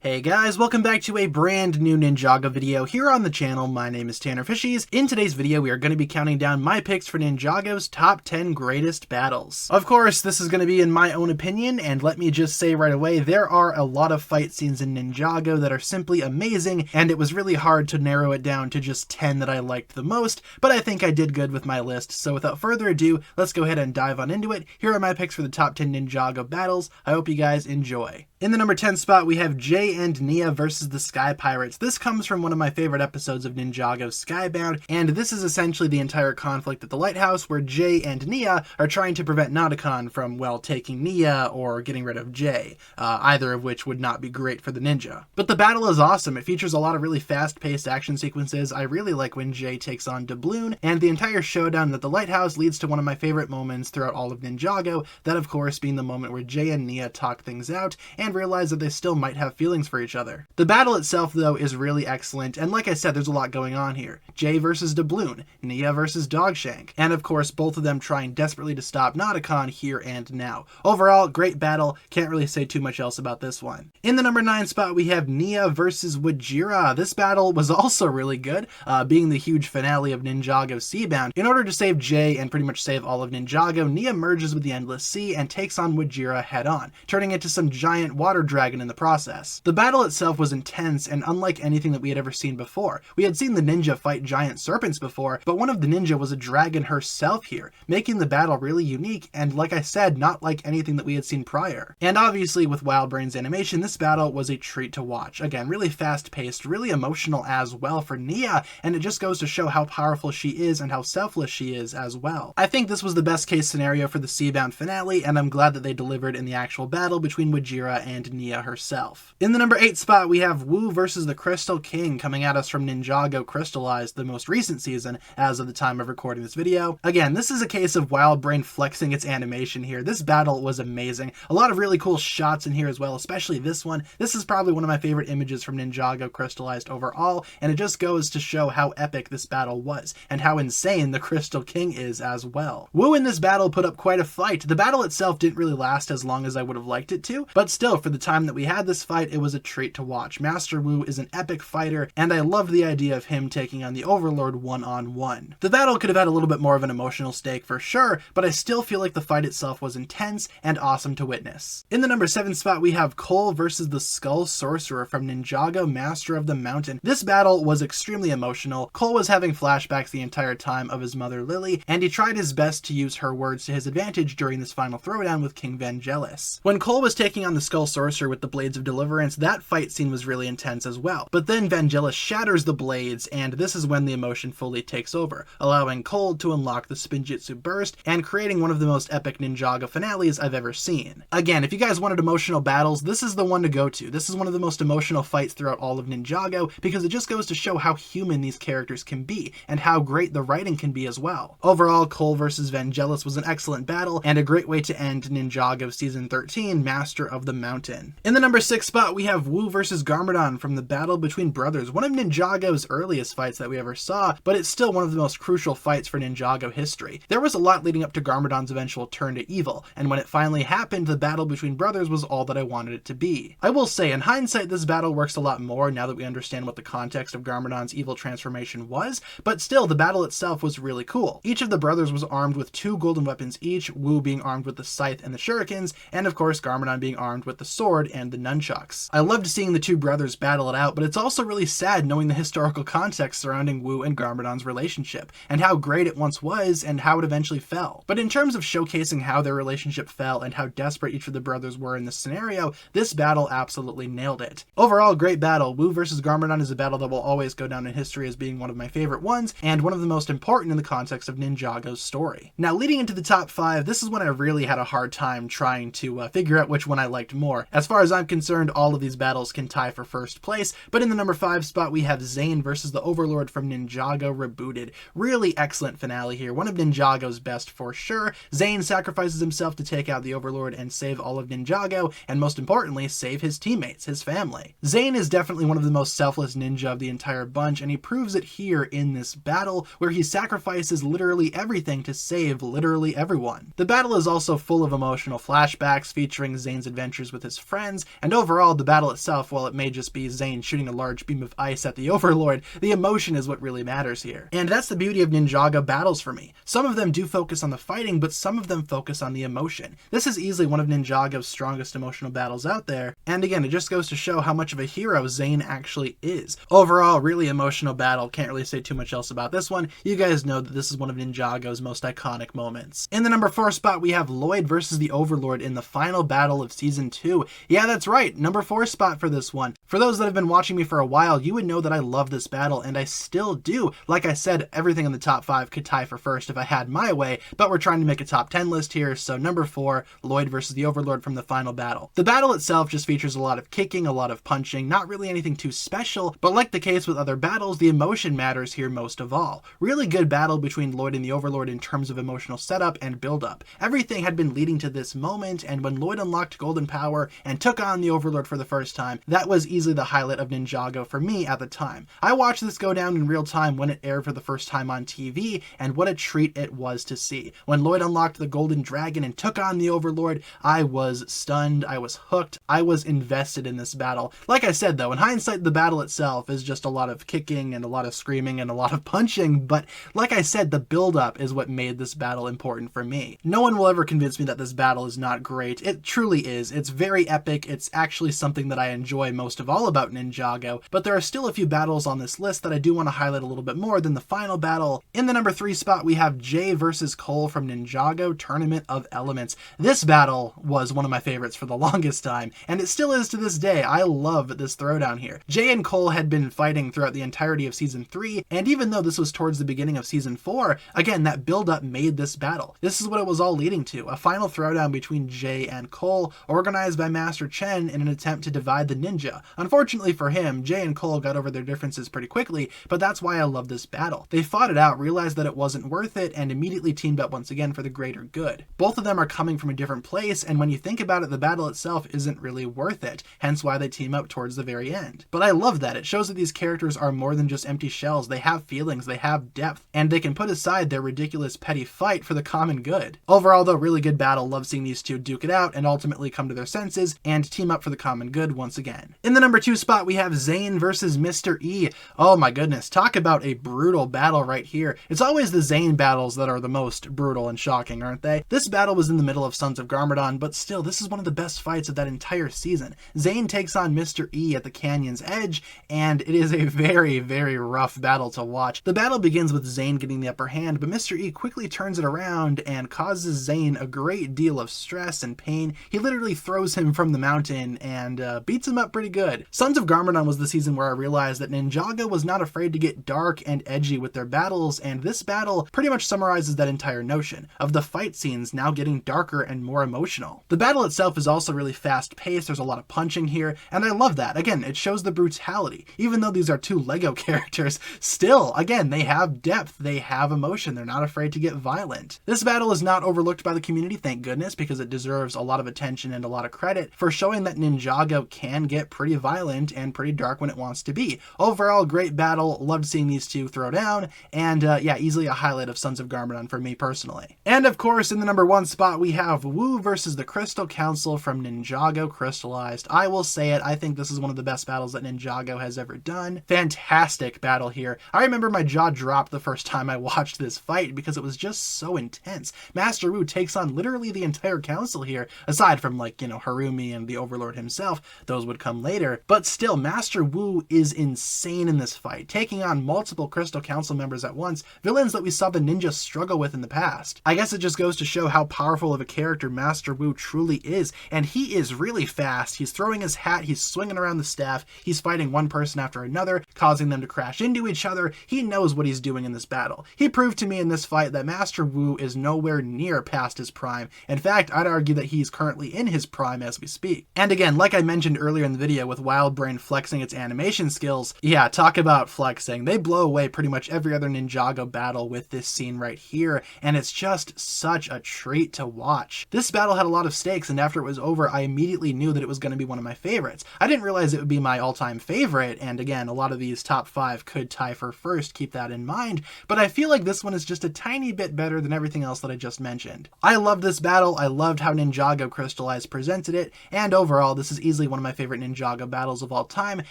Hey guys, welcome back to a brand new Ninjago video here on the channel. My name is TannerFishies. In today's video, we are going to be counting down my picks for Ninjago's top 10 greatest battles. Of course, this is going to be in my own opinion, and let me just say right away, there are a lot of fight scenes in Ninjago that are simply amazing, and it was really hard to narrow it down to just 10 that I liked the most, but I think I did good with my list. So without further ado, let's go ahead and dive on into it. Here are my picks for the top 10 Ninjago battles. I hope you guys enjoy. In the number 10 spot, we have Jay and Nia versus the Sky Pirates. This comes from one of my favorite episodes of Ninjago Skybound, and this is essentially the entire conflict at the lighthouse where Jay and Nia are trying to prevent Nauticon from, well, taking Nia or getting rid of Jay, either of which would not be great for the ninja. But the battle is awesome. It features a lot of really fast-paced action sequences. I really like when Jay takes on Doubloon, and the entire showdown at the lighthouse leads to one of my favorite moments throughout all of Ninjago, that of course being the moment where Jay and Nia talk things out and realize that they still might have feelings for each other. The battle itself, though, is really excellent, and like I said, there's a lot going on here. Jay versus Doubloon, Nia versus Dogshank, and of course both of them trying desperately to stop Nauticon here and now. Overall, great battle, can't really say too much else about this one. In the number 9 spot, we have Nia versus Wojira. This battle was also really good, being the huge finale of Ninjago Seabound. In order to save Jay and pretty much save all of Ninjago, Nia merges with the Endless Sea and takes on Wojira head on, turning into some giant water dragon in the process. The battle itself was intense and unlike anything that we had ever seen before. We had seen the ninja fight giant serpents before, but one of the ninja was a dragon herself here, making the battle really unique and, like I said, not like anything that we had seen prior. And obviously with WildBrain's animation, this battle was a treat to watch. Again, really fast-paced, really emotional as well for Nia, and it just goes to show how powerful she is and how selfless she is as well. I think this was the best case scenario for the Seabound finale, and I'm glad that they delivered in the actual battle between Wojira and Nia herself. In the number 8 spot, we have Wu versus the Crystal King coming at us from Ninjago Crystallized, the most recent season as of the time of recording this video. Again, this is a case of WildBrain flexing its animation here. This battle was amazing. A lot of really cool shots in here as well, especially this one. This is probably one of my favorite images from Ninjago Crystallized overall, and it just goes to show how epic this battle was and how insane the Crystal King is as well. Wu in this battle put up quite a fight. The battle itself didn't really last as long as I would have liked it to, but still, for the time that we had this fight, it was a treat to watch. Master Wu is an epic fighter, and I love the idea of him taking on the Overlord one-on-one. The battle could have had a little bit more of an emotional stake for sure, but I still feel like the fight itself was intense and awesome to witness. In the number 7 spot, we have Cole versus the Skull Sorcerer from Ninjago Master of the Mountain. This battle was extremely emotional. Cole was having flashbacks the entire time of his mother Lily, and he tried his best to use her words to his advantage during this final throwdown with King Vangelis. When Cole was taking on the Skull Sorcerer with the Blades of Deliverance, that fight scene was really intense as well. But then Vangelis shatters the blades, and this is when the emotion fully takes over, allowing Cole to unlock the Spinjitzu Burst and creating one of the most epic Ninjago finales I've ever seen. Again, if you guys wanted emotional battles, this is the one to go to. This is one of the most emotional fights throughout all of Ninjago because it just goes to show how human these characters can be and how great the writing can be as well. Overall, Cole versus Vangelis was an excellent battle and a great way to end Ninjago Season 13, Master of the Mountain. In the number 6 spot, we have Wu versus Garmadon from the Battle Between Brothers, one of Ninjago's earliest fights that we ever saw, but it's still one of the most crucial fights for Ninjago history. There was a lot leading up to Garmadon's eventual turn to evil, and when it finally happened, the Battle Between Brothers was all that I wanted it to be. I will say, in hindsight, this battle works a lot more now that we understand what the context of Garmadon's evil transformation was, but still, the battle itself was really cool. Each of the brothers was armed with 2 golden weapons each, Wu being armed with the scythe and the shurikens, and of course Garmadon being armed with the sword and the nunchucks. I loved seeing the 2 brothers battle it out, but it's also really sad knowing the historical context surrounding Wu and Garmadon's relationship, and how great it once was and how it eventually fell. But in terms of showcasing how their relationship fell and how desperate each of the brothers were in this scenario, this battle absolutely nailed it. Overall, great battle. Wu versus Garmadon is a battle that will always go down in history as being one of my favorite ones, and one of the most important in the context of Ninjago's story. Now, leading into the top 5, this is when I really had a hard time trying to figure out which one I liked more. As far as I'm concerned, all of these battles can tie for first place, but in the number 5 spot, we have Zane versus the Overlord from Ninjago Rebooted. Really excellent finale here, one of Ninjago's best for sure. Zane sacrifices himself to take out the Overlord and save all of Ninjago, and most importantly, save his teammates, his family. Zane is definitely one of the most selfless ninja of the entire bunch, and he proves it here in this battle, where he sacrifices literally everything to save literally everyone. The battle is also full of emotional flashbacks featuring Zane's adventures with his friends, and overall, the battle battle itself, while it may just be Zane shooting a large beam of ice at the Overlord, the emotion is what really matters here. And that's the beauty of Ninjago Battles for me. Some of them do focus on the fighting, but some of them focus on the emotion. This is easily one of Ninjago's strongest emotional battles out there, and again, it just goes to show how much of a hero Zane actually is. Overall, really emotional battle, can't really say too much else about this one. You guys know that this is one of Ninjago's most iconic moments. In the number 4 spot, we have Lloyd versus the Overlord in the final battle of Season 2. Yeah, that's right, number 4 spot for this one. For those that have been watching me for a while, you would know that I love this battle, and I still do. Like I said, everything in the top 5 could tie for first if I had my way, but we're trying to make a top 10 list here, so number 4, Lloyd versus the Overlord from the final battle. The battle itself just features a lot of kicking, a lot of punching, not really anything too special, but like the case with other battles, the emotion matters here most of all. Really good battle between Lloyd and the Overlord in terms of emotional setup and build-up. Everything had been leading to this moment, and when Lloyd unlocked golden power and took on the Overlord for the first time, that was easily the highlight of Ninjago for me at the time. I watched this go down in real time when it aired for the first time on TV, and what a treat it was to see. When Lloyd unlocked the golden dragon and took on the Overlord, I was stunned, I was hooked, I was invested in this battle. Like I said though, in hindsight, the battle itself is just a lot of kicking and a lot of screaming and a lot of punching, but like I said, the build-up is what made this battle important for me. No one will ever convince me that this battle is not great. It truly is. It's very epic. It's actually something that I enjoy most of all about Ninjago, but there are still a few battles on this list that I do want to highlight a little bit more than the final battle. In the number 3 spot, we have Jay versus Cole from Ninjago Tournament of Elements. This battle was one of my favorites for the longest time, and it still is to this day. I love this throwdown here. Jay and Cole had been fighting throughout the entirety of Season 3, and even though this was towards the beginning of Season 4, again, that build-up made this battle. This is what it was all leading to, a final throwdown between Jay and Cole, organized by Master Chen in an attempt to divide the ninja. Unfortunately for him, Jay and Cole got over their differences pretty quickly, but that's why I love this battle. They fought it out, realized that it wasn't worth it, and immediately teamed up once again for the greater good. Both of them are coming from a different place, and when you think about it, the battle itself isn't really worth it, hence why they team up towards the very end. But I love that. It shows that these characters are more than just empty shells. They have feelings, they have depth, and they can put aside their ridiculous petty fight for the common good. Overall though, really good battle. Love seeing these two duke it out and ultimately come to their senses and team up for the common good once again. In the number 2 spot, we have Zane versus Mr. E. Oh my goodness, talk about a brutal battle right here. It's always the Zane battles that are the most brutal and shocking, aren't they? This battle was in the middle of Sons of Garmadon, but still, this is one of the best fights of that entire season. Zane takes on Mr. E at the canyon's edge, and it is a very, very rough battle to watch. The battle begins with Zane getting the upper hand, but Mr. E quickly turns it around and causes Zane a great deal of stress and pain. He literally throws him from the mountain and beats him up pretty good. Sons of Garmadon was the season where I realized that Ninjago was not afraid to get dark and edgy with their battles, and this battle pretty much summarizes that entire notion of the fight scenes now getting darker and more emotional. The battle itself is also really fast-paced. There's a lot of punching here, and I love that. Again, it shows the brutality. Even though these are two Lego characters, still, again, they have depth, they have emotion, they're not afraid to get violent. This battle is not overlooked by the community, thank goodness, because it deserves a lot of attention and a lot of credit for showing that Ninjago can get pretty violent and pretty dark when it wants to be. Overall, great battle, loved seeing these two throw down, and yeah, easily a highlight of Sons of Garmadon for me personally. And of course, in the number 1 spot, we have Wu versus the Crystal Council from Ninjago Crystallized. I will say it, I think this is one of the best battles that Ninjago has ever done. Fantastic battle here. I remember my jaw dropped the first time I watched this fight because it was just so intense. Master Wu takes on literally the entire council here, aside from, like, you know, Harumi and the Overlord himself. Those would come later, but still, Master Wu is insane in this fight, taking on multiple Crystal Council members at once, villains that we saw the ninja struggle with in the past. I guess it just goes to show how powerful of a character Master Wu truly is, and he is really fast. He's throwing his hat, he's swinging around the staff, he's fighting one person after another, causing them to crash into each other. He knows what he's doing in this battle. He proved to me in this fight that Master Wu is nowhere near past his prime. In fact, I'd argue that he's currently in his prime as we speak. And again, like I mentioned earlier in the video with Wild Brain flexing its animation skills, yeah, talk about flexing. They blow away pretty much every other Ninjago battle with this scene right here, and it's just such a treat to watch. This battle had a lot of stakes, and after it was over, I immediately knew that it was going to be one of my favorites. I didn't realize it would be my all-time favorite, and again, a lot of these top 5 could tie for first, keep that in mind, but I feel like this one is just a tiny bit better than everything else that I just mentioned. I loved this battle, I loved how Ninjago Crystallized presented it, and overall, this is easily easily one of my favorite Ninjago battles of all time,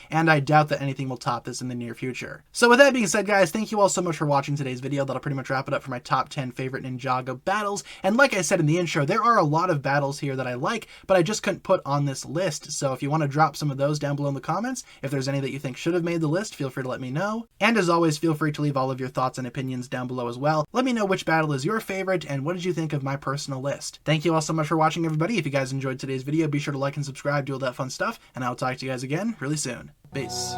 and I doubt that anything will top this in the near future. So with that being said, guys, thank you all so much for watching today's video. That'll pretty much wrap it up for my top 10 favorite Ninjago battles. And like I said in the intro, there are a lot of battles here that I like, but I just couldn't put on this list. So if you want to drop some of those down below in the comments, if there's any that you think should have made the list, feel free to let me know. And as always, feel free to leave all of your thoughts and opinions down below as well. Let me know which battle is your favorite and what did you think of my personal list. Thank you all so much for watching, everybody. If you guys enjoyed today's video, be sure to like and subscribe, do all that fun stuff, and I'll talk to you guys again really soon. Peace.